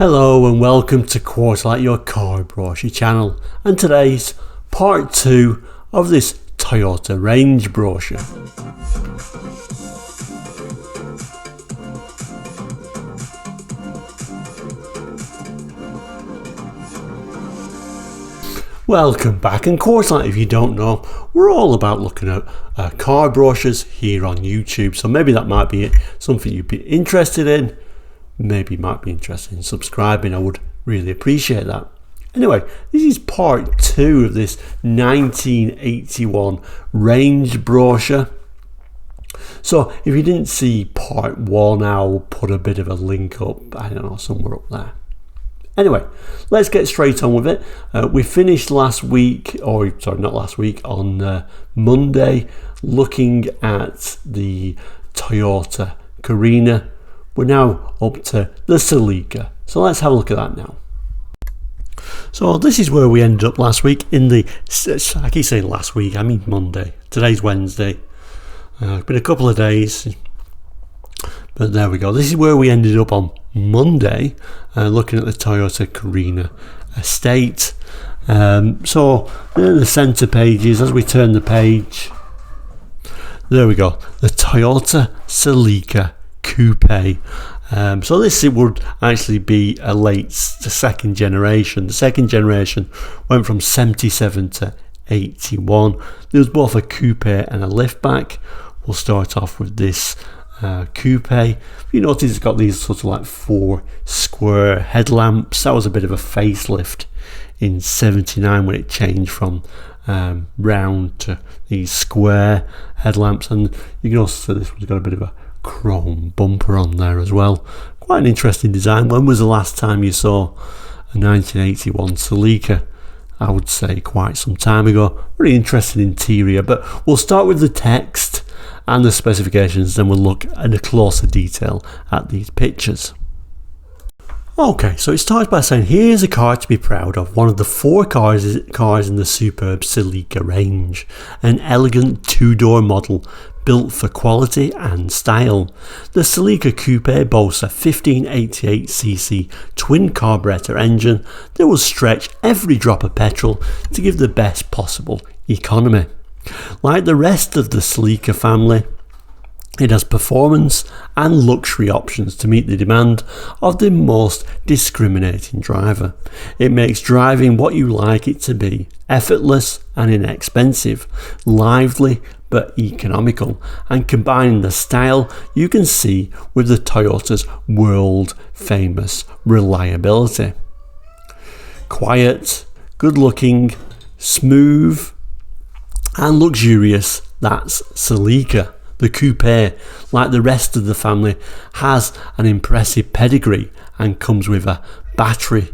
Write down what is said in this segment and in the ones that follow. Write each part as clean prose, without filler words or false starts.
Hello and welcome to Quarterlight, your car brochure channel, and today's part 2 of this Toyota range brochure. Welcome back, and Quarterlight, if you don't know, we're all about looking at car brochures here on YouTube, so maybe that might be something you'd be interested in. Maybe you might be interested in subscribing. I would really appreciate that. Anyway, this is part 2 of this 1981 range brochure. So if you didn't see part 1, I'll put a bit of a link up, I don't know, somewhere up there. Anyway, let's get straight on with it. We finished last week, on Monday, looking at the Toyota Carina. We're now up to the Celica, so let's have a look at that now. So this is where we ended up last week I keep saying last week, I mean Monday. Today's Wednesday. It's been a couple of days, but there we go. This is where we ended up on Monday, looking at the Toyota Carina estate. So the centre pages, as we turn the page, there we go, the Toyota Celica Coupe. So this would actually be the second generation. The second generation went from 77 to 81. There was both a coupe and a liftback. We'll start off with this coupe. You notice it's got these sort of like 4 square headlamps. That was a bit of a facelift in 79 when it changed from round to these square headlamps, and you can also see this one's got a bit of a chrome bumper on there as well. Quite an interesting design. When was the last time you saw a 1981 Celica? I would say quite some time ago. Very interesting interior, but we'll start with the text and the specifications, then we'll look in a closer detail at these pictures. Okay, so it starts by saying, here's a car to be proud of, one of the 4 cars in the superb Celica range, an elegant 2-door model built for quality and style. The Celica Coupe boasts a 1588cc twin carburetor engine that will stretch every drop of petrol to give the best possible economy. Like the rest of the Celica family, it has performance and luxury options to meet the demand of the most discriminating driver. It makes driving what you like it to be, effortless and inexpensive, lively but economical, and combining the style you can see with the Toyota's world famous reliability. Quiet, good looking, smooth and luxurious, that's Celica. The coupe, like the rest of the family, has an impressive pedigree and comes with a battery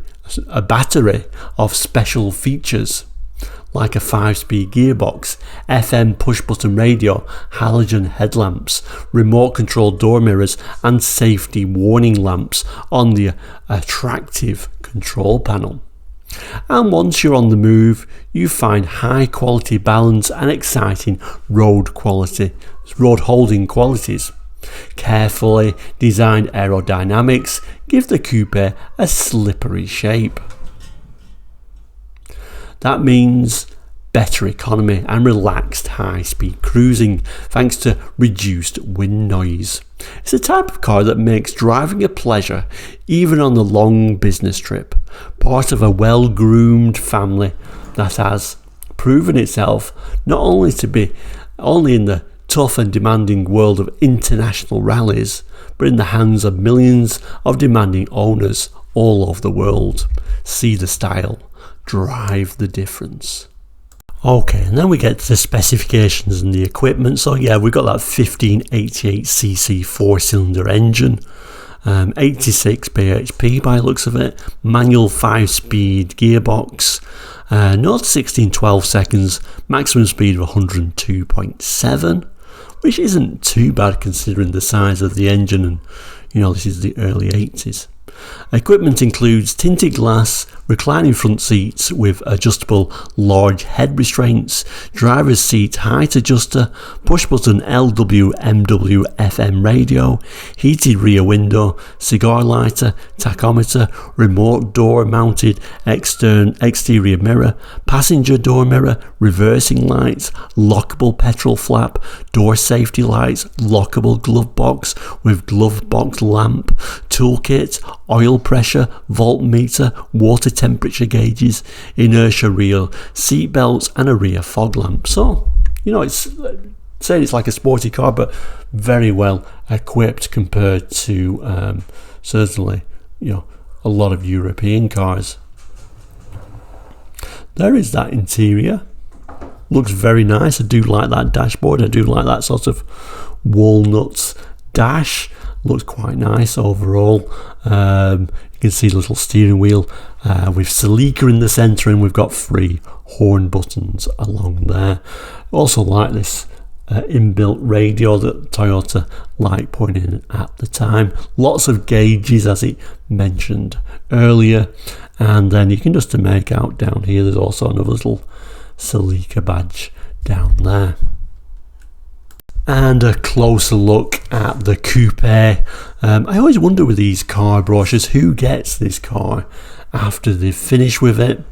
of special features, like a 5-speed gearbox, FM push-button radio, halogen headlamps, remote-controlled door mirrors and safety warning lamps on the attractive control panel. And once you're on the move, you find high quality balance and exciting road holding qualities. Carefully designed aerodynamics give the coupe a slippery shape. That means better economy and relaxed high-speed cruising thanks to reduced wind noise. It's a type of car that makes driving a pleasure even on the long business trip, part of a well-groomed family that has proven itself not only in the tough and demanding world of international rallies, but in the hands of millions of demanding owners all over the world. See the style, drive the difference. Okay, and then we get to the specifications and the equipment. So yeah, we've got that 1588cc 4-cylinder engine, 86 bhp by the looks of it, manual 5-speed gearbox, 0 to 60 in 12 seconds, maximum speed of 102.7, which isn't too bad considering the size of the engine, and this is the early 80s. Equipment includes tinted glass, reclining front seats with adjustable large head restraints, driver's seat height adjuster, push-button LWMW FM radio, heated rear window, cigar lighter, tachometer, remote door-mounted exterior mirror, passenger door mirror, reversing lights, lockable petrol flap, door safety lights, lockable glove box with glove box lamp, toolkit, oil pressure, voltmeter, water temperature gauges, inertia reel, seat belts and a rear fog lamp. So, it's saying it's like a sporty car, but very well equipped compared to certainly, a lot of European cars. There is that interior. Looks very nice. I do like that dashboard. I do like that sort of walnuts dash. Looks quite nice overall. You can see the little steering wheel with Celica in the centre, and we've got 3 horn buttons along there. Also like this inbuilt radio that Toyota liked putting in at the time. Lots of gauges, as it mentioned earlier, and then you can just make out down here there's also another little Celica badge down there. And a closer look at the coupe. I always wonder with these car brochures who gets this car after they've finished with it.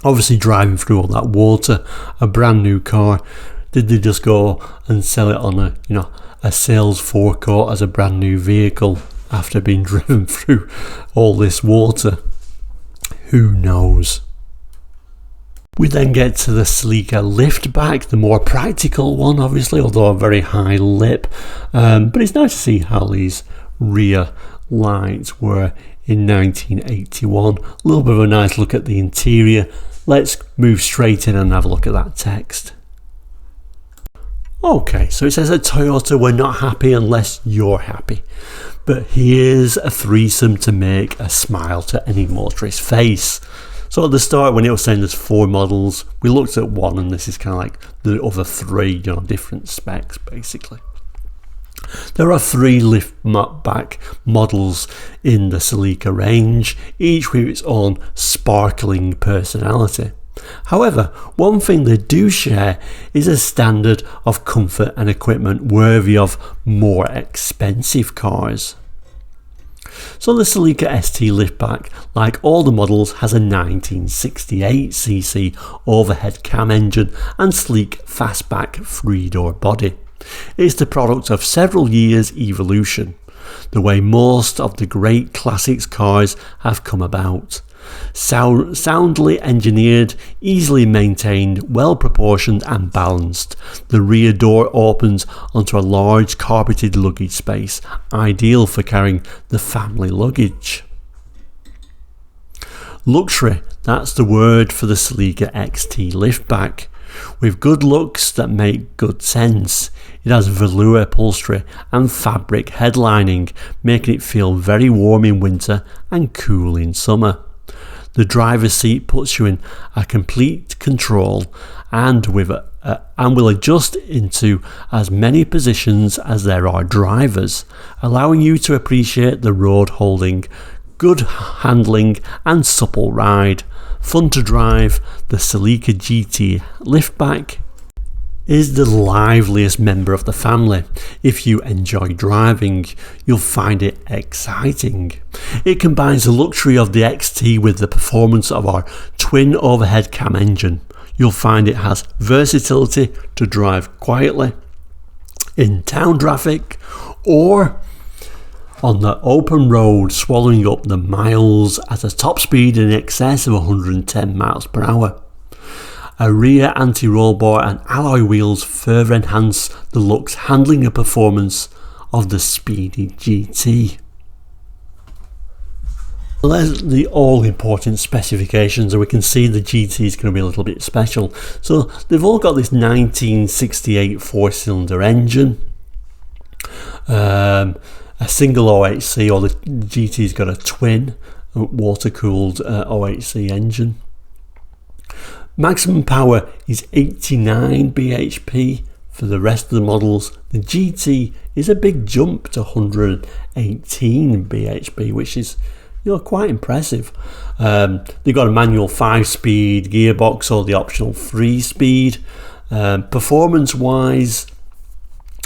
Obviously driving through all that water, a brand new car. Did they just go and sell it on a sales forecourt as a brand new vehicle after being driven through all this water? Who knows? We then get to the Celica liftback, the more practical one, obviously, although a very high lip. But it's nice to see how these rear lights were in 1981. A little bit of a nice look at the interior. Let's move straight in and have a look at that text. Okay, so it says at Toyota, we're not happy unless you're happy. But here's a threesome to make a smile to any motorist's face. So at the start, when it was saying there's 4 models, we looked at one, and this is kind of like the other 3, different specs basically. There are 3 liftback models in the Celica range, each with its own sparkling personality. However, one thing they do share is a standard of comfort and equipment worthy of more expensive cars. So the Celica ST liftback, like all the models, has a 1968cc overhead cam engine and sleek fastback 3-door body. It's the product of several years' evolution, the way most of the great classics cars have come about. Soundly engineered, easily maintained, well proportioned and balanced. The rear door opens onto a large carpeted luggage space, ideal for carrying the family luggage. Luxury, that's the word for the Celica XT liftback. With good looks that make good sense. It has velour upholstery and fabric headlining, making it feel very warm in winter and cool in summer. The driver's seat puts you in a complete control and will adjust into as many positions as there are drivers, allowing you to appreciate the road holding, good handling and supple ride. Fun to drive, the Celica GT liftback is the liveliest member of the family. If you enjoy driving, you'll find it exciting. It combines the luxury of the XT with the performance of our twin overhead cam engine. You'll find it has versatility to drive quietly in town traffic or on the open road, swallowing up the miles at a top speed in excess of 110 miles per hour. A rear anti-roll bar and alloy wheels further enhance the looks, handling and performance of the speedy GT. Well, there's the all-important specifications, and we can see the GT is going to be a little bit special. So they've all got this 1968 4-cylinder engine, a single OHC, or the GT's got a twin water-cooled OHC engine. Maximum power is 89 bhp for the rest of the models. The GT is a big jump to 118 bhp, which is quite impressive. They've got a manual 5-speed gearbox or the optional 3-speed. Performance wise,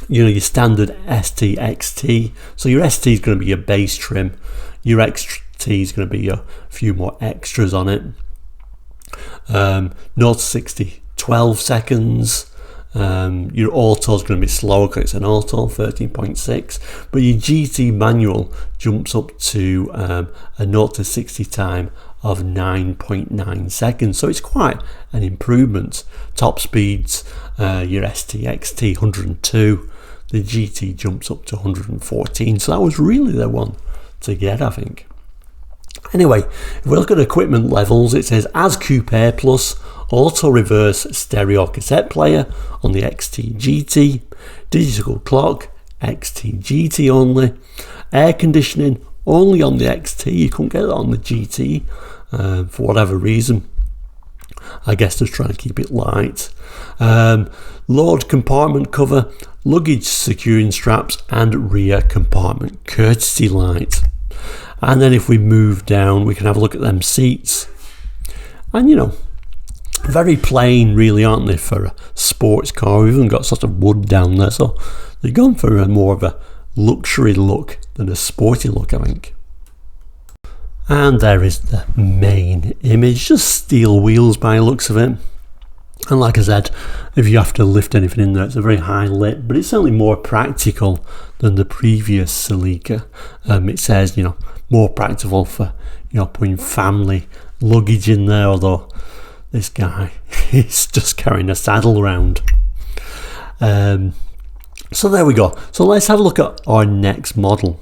your standard ST XT. So your ST is going to be your base trim. Your XT is going to be a few more extras on it. 0 to 60, 12 seconds. Your auto is going to be slower because it's an auto, 13.6, but your GT manual jumps up to a 0 to 60 time of 9.9 seconds, so it's quite an improvement. Top speeds, your ST XT 102, the GT jumps up to 114, so that was really the one to get, I think. Anyway, if we look at equipment levels, it says as Coupe Plus, auto reverse stereo cassette player on the XT GT, digital clock, XT GT only, air conditioning only on the XT, you couldn't get it on the GT for whatever reason. I guess just trying to keep it light. Load compartment cover, luggage securing straps and rear compartment courtesy light. And then if we move down, we can have a look at them seats. And very plain really, aren't they, for a sports car? We've even got sort of wood down there, so they've gone for a more of a luxury look than a sporty look, I think. And there is the main image, just steel wheels by the looks of it. And like I said, if you have to lift anything in there, it's a very high lit, but it's certainly more practical than the previous Celica. It says, more practical for, putting family luggage in there, although this guy is just carrying a saddle around. So there we go. So let's have a look at our next model.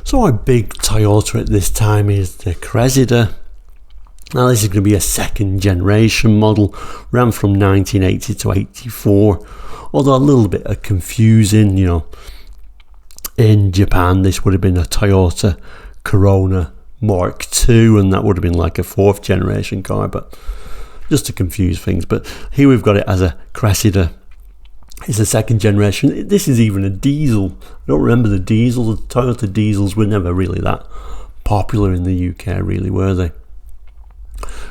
So our big Toyota at this time is the Cressida. Now this is going to be a second generation model, ran from 1980 to 84, although a little bit of confusing, in Japan this would have been a Toyota Corona Mark II, and that would have been like a 4th generation car, but just to confuse things. But here we've got it as a Cressida. It's a second generation. This is even a diesel. I don't remember the diesel. The Toyota diesels were never really that popular in the UK, really, were they?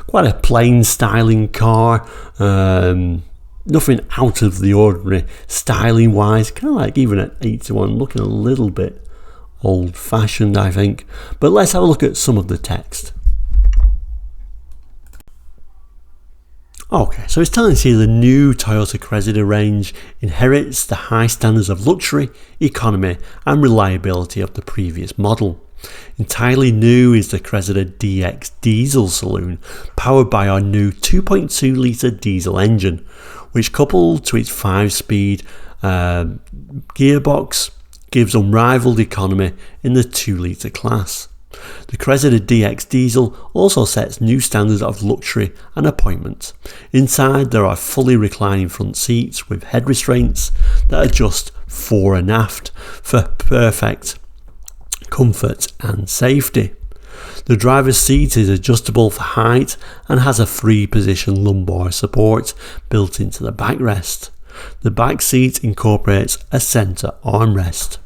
Quite a plain styling car. Nothing out of the ordinary styling wise. Kind of like even at 81, looking a little bit old fashioned, I think. But let's have a look at some of the text. Okay, so it's telling us here the new Toyota Cressida range inherits the high standards of luxury, economy and reliability of the previous model. Entirely new is the Cressida DX diesel saloon, powered by our new 2.2 litre diesel engine, which coupled to its 5-speed gearbox gives unrivaled economy in the 2 litre class. The Cressida DX diesel also sets new standards of luxury and appointment. Inside there are fully reclining front seats with head restraints that adjust fore and aft for perfect comfort and safety. The driver's seat is adjustable for height and has a 3-position lumbar support built into the backrest. The back seat incorporates a centre armrest.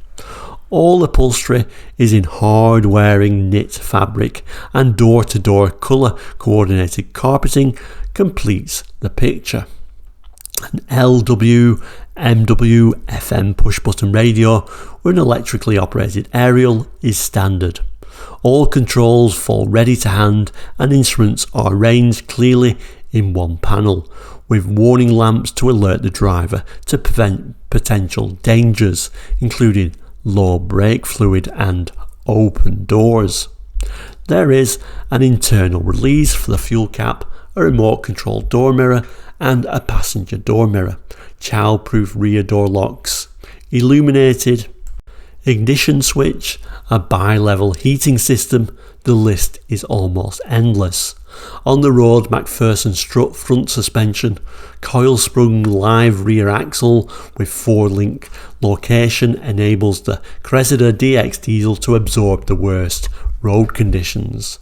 All upholstery is in hard-wearing knit fabric, and door-to-door colour-coordinated carpeting completes the picture. An LW, MW, FM push-button radio with an electrically operated aerial is standard. All controls fall ready to hand and instruments are arranged clearly in one panel, with warning lamps to alert the driver to prevent potential dangers, including low brake fluid and open doors. There is an internal release for the fuel cap, a remote control door mirror and a passenger door mirror, child-proof rear door locks, illuminated ignition switch, a bi-level heating system. The list is almost endless. On the road, McPherson strut front suspension, coil-sprung live rear axle with 4-link location enables the Cressida DX diesel to absorb the worst road conditions.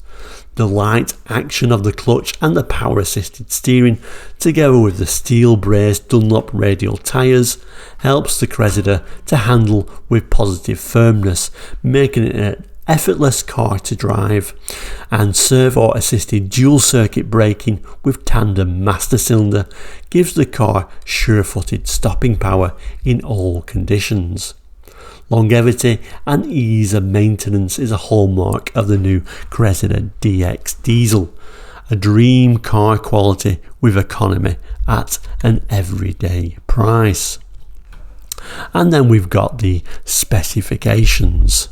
The light action of the clutch and the power-assisted steering, together with the steel-braced Dunlop radial tyres, helps the Cressida to handle with positive firmness, making it effortless car to drive, and servo-assisted dual-circuit braking with tandem master cylinder gives the car sure-footed stopping power in all conditions. Longevity and ease of maintenance is a hallmark of the new Cressida DX diesel, a dream car quality with economy at an everyday price. And then we've got the specifications.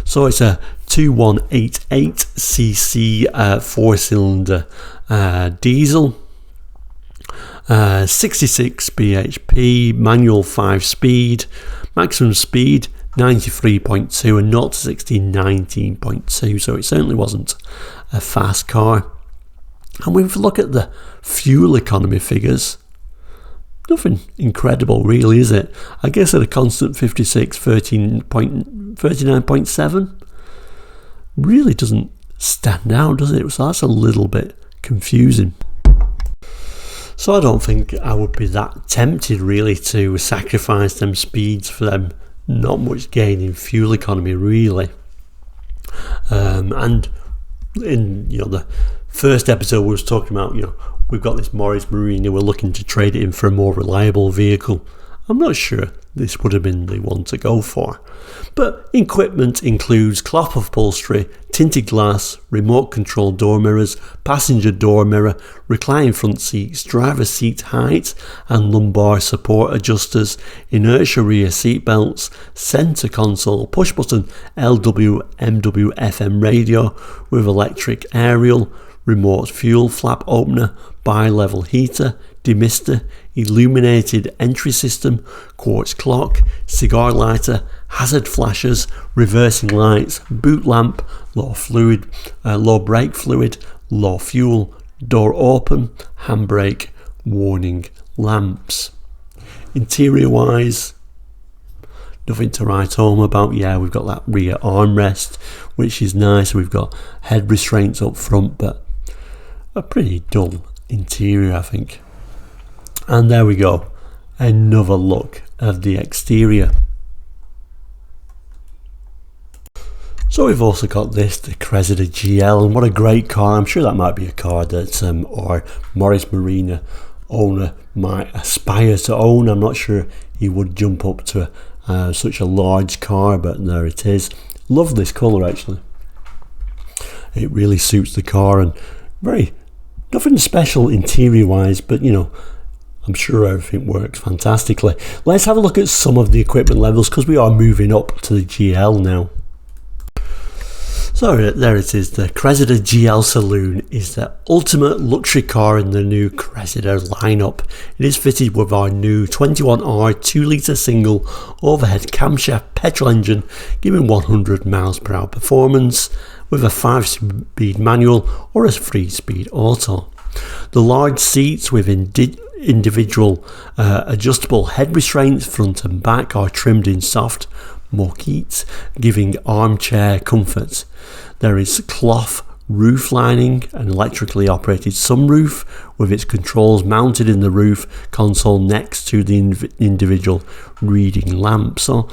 So it's a 2188cc 4-cylinder diesel, 66 bhp, manual 5-speed, maximum speed 93.2 and 0 to 60 19.2, so it certainly wasn't a fast car. And when we look at the fuel economy figures, nothing incredible really, is it? I guess at a constant 56, 39.7 really doesn't stand out, does it? So that's a little bit confusing. So I don't think I would be that tempted really to sacrifice them speeds for them not much gain in fuel economy really. And in the first episode we was talking about, we've got this Morris Marina, we're looking to trade it in for a more reliable vehicle. I'm not sure this would have been the one to go for. But equipment includes cloth upholstery, tinted glass, remote control door mirrors, passenger door mirror, reclining front seats, driver seat height and lumbar support adjusters, inertia rear seat belts, centre console, push button LW MW FM radio with electric aerial, remote fuel flap opener, bi-level heater, demister, illuminated entry system, quartz clock, cigar lighter, hazard flashers, reversing lights, boot lamp, low brake fluid, low fuel, door open, handbrake, warning lamps. Interior wise, nothing to write home about. Yeah, we've got that rear armrest, which is nice. We've got head restraints up front, but a pretty dull interior, I think. And there we go, another look of the exterior. So we've also got this, the Cressida GL, and what a great car. I'm sure that might be a car that our Morris Marina owner might aspire to own. I'm not sure he would jump up to such a large car, but there it is. Love this colour actually. It really suits the car, and nothing special interior wise, but I'm sure everything works fantastically. Let's have a look at some of the equipment levels because we are moving up to the GL now. So there it is, the Cressida GL Saloon is the ultimate luxury car in the new Cressida lineup. It is fitted with our new 21R 2-litre single overhead camshaft petrol engine, giving 100 miles per hour performance with a 5-speed manual or a 3-speed auto. The large seats with individual adjustable head restraints front and back are trimmed in soft moquette, giving armchair comfort. There is cloth roof lining, an electrically operated sunroof with its controls mounted in the roof console next to the individual reading lamp. So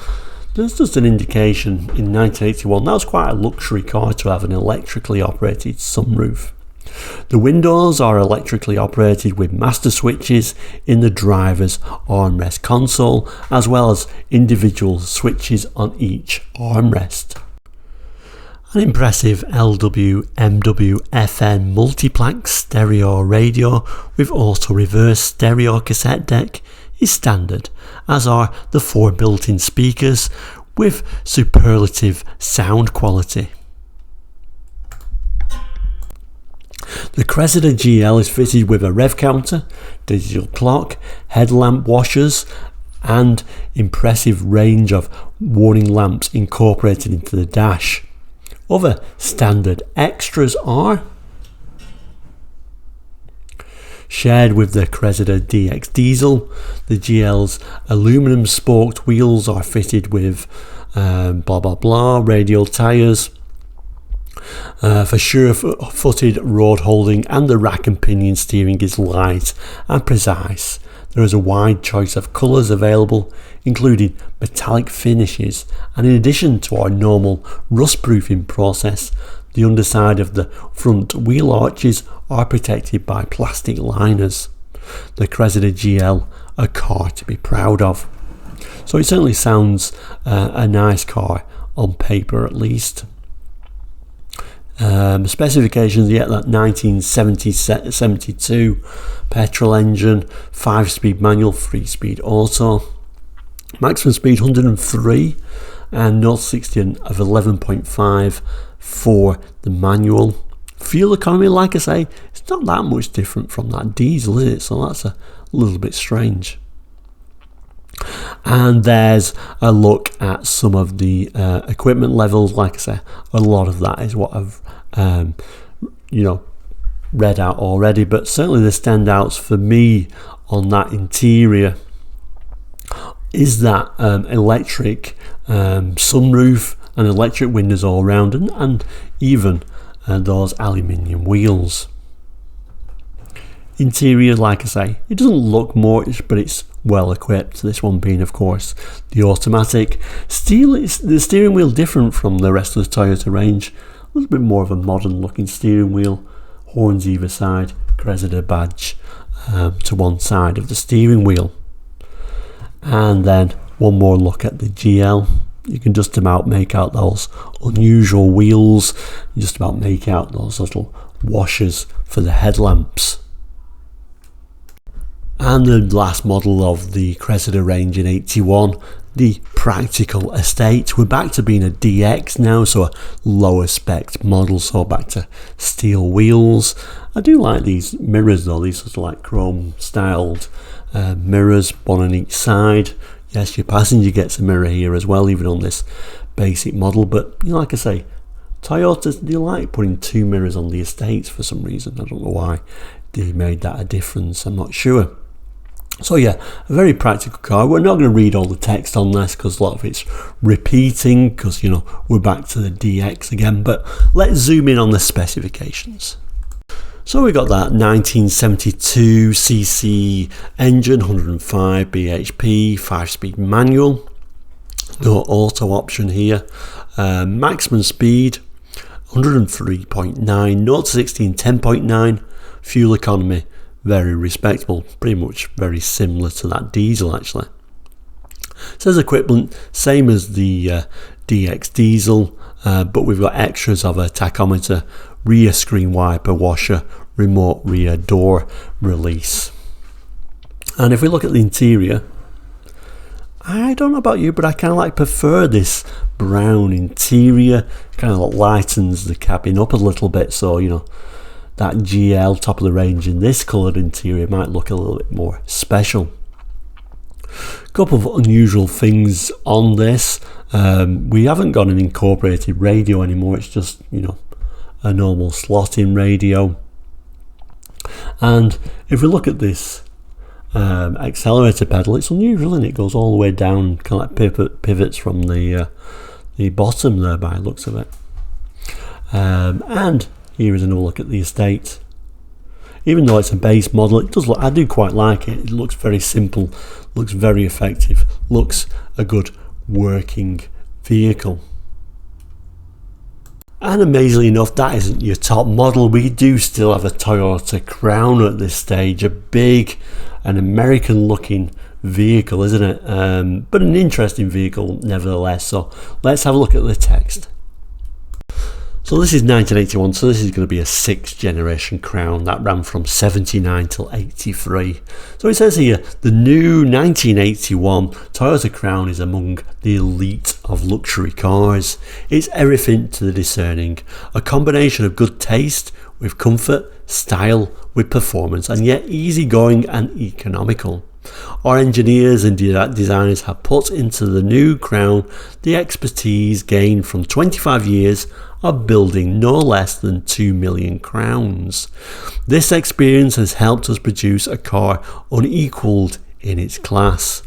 there's just an indication in 1981 that was quite a luxury car to have an electrically operated sunroof. The windows are electrically operated with master switches in the driver's armrest console, as well as individual switches on each armrest. An impressive LW MW FM multiplex stereo radio with auto reverse stereo cassette deck is standard, as are the 4 built-in speakers with superlative sound quality. The Cressida GL is fitted with a rev counter, digital clock, headlamp washers and impressive range of warning lamps incorporated into the dash. Other standard extras are shared with the Cressida DX diesel. The GL's aluminum spoked wheels are fitted with radial tyres for sure-footed road holding, and the rack and pinion steering is light and precise. There is a wide choice of colours available, including metallic finishes, and in addition to our normal rust proofing process, the underside of the front wheel arches are protected by plastic liners. The Cressida GL, a car to be proud of. So it certainly sounds a nice car, on paper at least. Specifications, that 1972 petrol engine, 5-speed manual, 3-speed auto, maximum speed 103 and 0-60 of 11.5 for the manual. Fuel economy, like I say, it's not that much different from that diesel, is it? So that's a little bit strange. And there's a look at some of the equipment levels. Like I say, a lot of that is what I've read out already, but certainly the standouts for me on that interior is that electric sunroof and electric windows all around, and even those aluminium wheels. Interior, like I say, it doesn't look much, but it's well equipped. This one being, of course, the automatic. The steering wheel different from the rest of the Toyota range. A little bit more of a modern looking steering wheel. Horns either side, Cressida badge to one side of the steering wheel. And then one more look at the GL. You can just about make out those unusual wheels. You just about make out those little washers for the headlamps. And the last model of the Cressida range in 81, the Practical Estate. We're back to being a DX now, so a lower spec model, so back to steel wheels. I do like these mirrors though, these sort of like chrome styled mirrors, one on each side. Yes, your passenger gets a mirror here as well, even on this basic model, but like I say, Toyotas, they like putting 2 mirrors on the Estates for some reason. I don't know why they made that a difference, I'm not sure. So yeah, a very practical car. We're not going to read all the text on this because a lot of it's repeating, because we're back to the DX again, but let's zoom in on the specifications. So we got that 1972cc engine, 105 bhp, 5-speed manual, no auto option here, maximum speed 103.9, 0-60 in 10.9, fuel economy very respectable, pretty much very similar to that diesel actually. Says equipment same as the DX diesel, but we've got extras of a tachometer, rear screen wiper washer, remote rear door release. And if we look at the interior, I don't know about you, but I kind of prefer this brown interior. Kind of lightens the cabin up a little bit, so that GL top of the range in this coloured interior might look a little bit more special. A couple of unusual things on this. We haven't got an incorporated radio anymore, it's just a normal slot-in radio. And if we look at this accelerator pedal, it's unusual, and it goes all the way down, kind of like pivots from the bottom there by the looks of it. And here is another look at the Estate. Even though it's a base model, it does look, I do quite like it. It looks very simple, looks very effective, looks a good working vehicle. And amazingly enough, that isn't your top model. We do still have a Toyota Crown at this stage, a big and American looking vehicle, isn't it? But an interesting vehicle nevertheless. So let's have a look at the text. So this is 1981, so this is going to be a 6th generation Crown that ran from 79 till 83. So it says here, the new 1981 Toyota Crown is among the elite of luxury cars. It's everything to the discerning, a combination of good taste with comfort, style with performance, and yet easygoing and economical. Our engineers and designers have put into the new Crown the expertise gained from 25 years of building no less than 2 million Crowns. This experience has helped us produce a car unequalled in its class.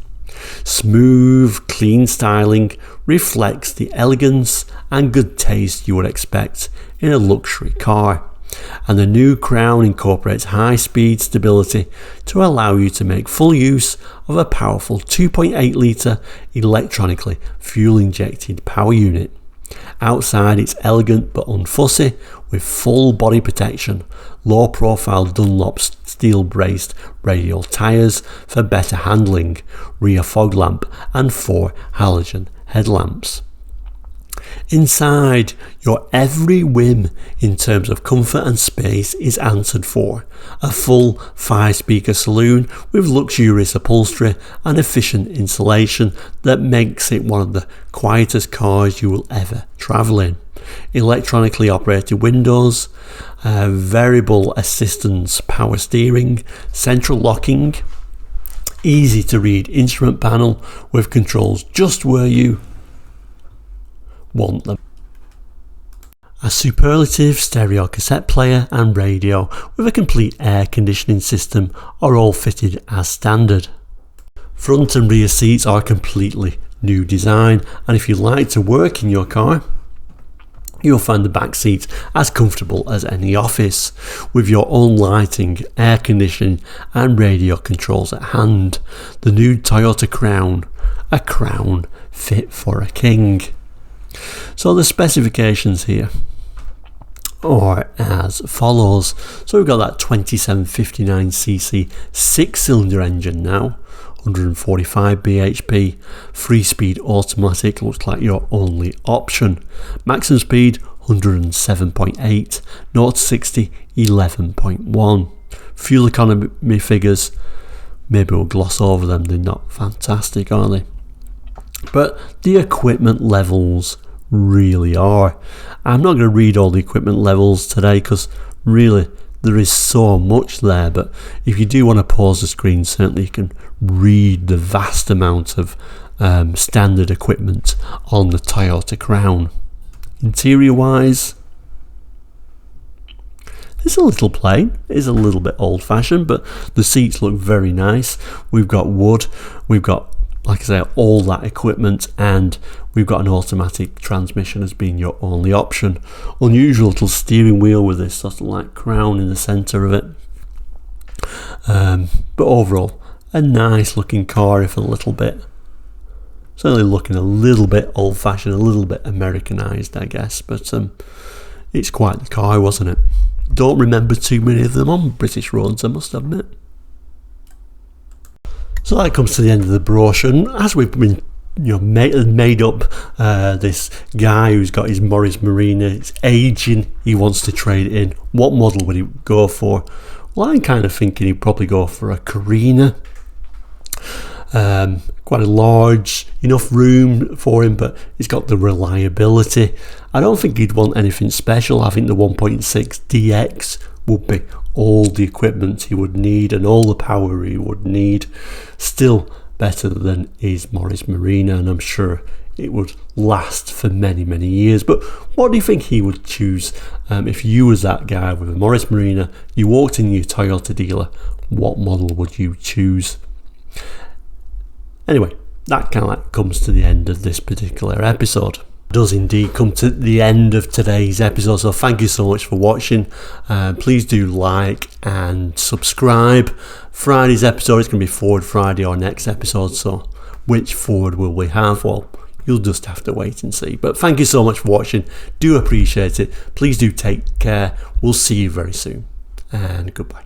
Smooth, clean styling reflects the elegance and good taste you would expect in a luxury car. And the new Crown incorporates high-speed stability to allow you to make full use of a powerful 2.8 litre electronically fuel-injected power unit. Outside, it's elegant but unfussy with full body protection, low-profile Dunlop steel-braced radial tyres for better handling, rear fog lamp and 4 halogen headlamps. Inside, your every whim in terms of comfort and space is answered for. A full 5-speaker saloon with luxurious upholstery and efficient insulation that makes it one of the quietest cars you will ever travel in. Electronically operated windows, variable assistance power steering, central locking, easy to read instrument panel with controls just where you want them. A superlative stereo cassette player and radio with a complete air conditioning system are all fitted as standard. Front and rear seats are completely new design, and if you like to work in your car, you'll find the back seats as comfortable as any office, with your own lighting, air conditioning and radio controls at hand. The new Toyota Crown, a crown fit for a king. So the specifications here are as follows. So we've got that 2759cc 6-cylinder engine now, 145 bhp, 3-speed automatic looks like your only option. Maximum speed 107.8, 0 to 60 11.1. Fuel economy figures, maybe we'll gloss over them, they're not fantastic, are they? But the equipment levels really are. I'm not going to read all the equipment levels today because really there is so much there, but if you do want to pause the screen, certainly you can read the vast amount of standard equipment on the Toyota Crown. Interior wise, it's a little plain, it's a little bit old fashioned, but the seats look very nice. We've got wood, we've got, like I say, all that equipment, and we've got an automatic transmission as being your only option. Unusual little steering wheel with this sort of like crown in the centre of it. But overall, a nice looking car, if a little bit, certainly looking a little bit old fashioned, a little bit Americanised, I guess, but it's quite the car, wasn't it? Don't remember too many of them on British roads, I must admit. So that comes to the end of the brochure, and as we've been made up this guy who's got his Morris Marina, it's aging, he wants to trade it in. What model would he go for? Well, I'm kind of thinking he'd probably go for a Carina. Quite a large, enough room for him, but he's got the reliability. I don't think he'd want anything special. I think the 1.6 DX would be all the equipment he would need and all the power he would need. Still better than his Morris Marina, and I'm sure it would last for many, many years. But what do you think he would choose if you was that guy with a Morris Marina, you walked in your Toyota dealer, what model would you choose? Anyway, that kind of like comes to the end of this particular episode. It does indeed come to the end of today's episode, so thank you so much for watching. Please do like and subscribe. Friday's episode is going to be Forward Friday, our next episode, so which Forward will we have? Well, you'll just have to wait and see. But thank you so much for watching. Do appreciate it. Please do take care. We'll see you very soon, and goodbye.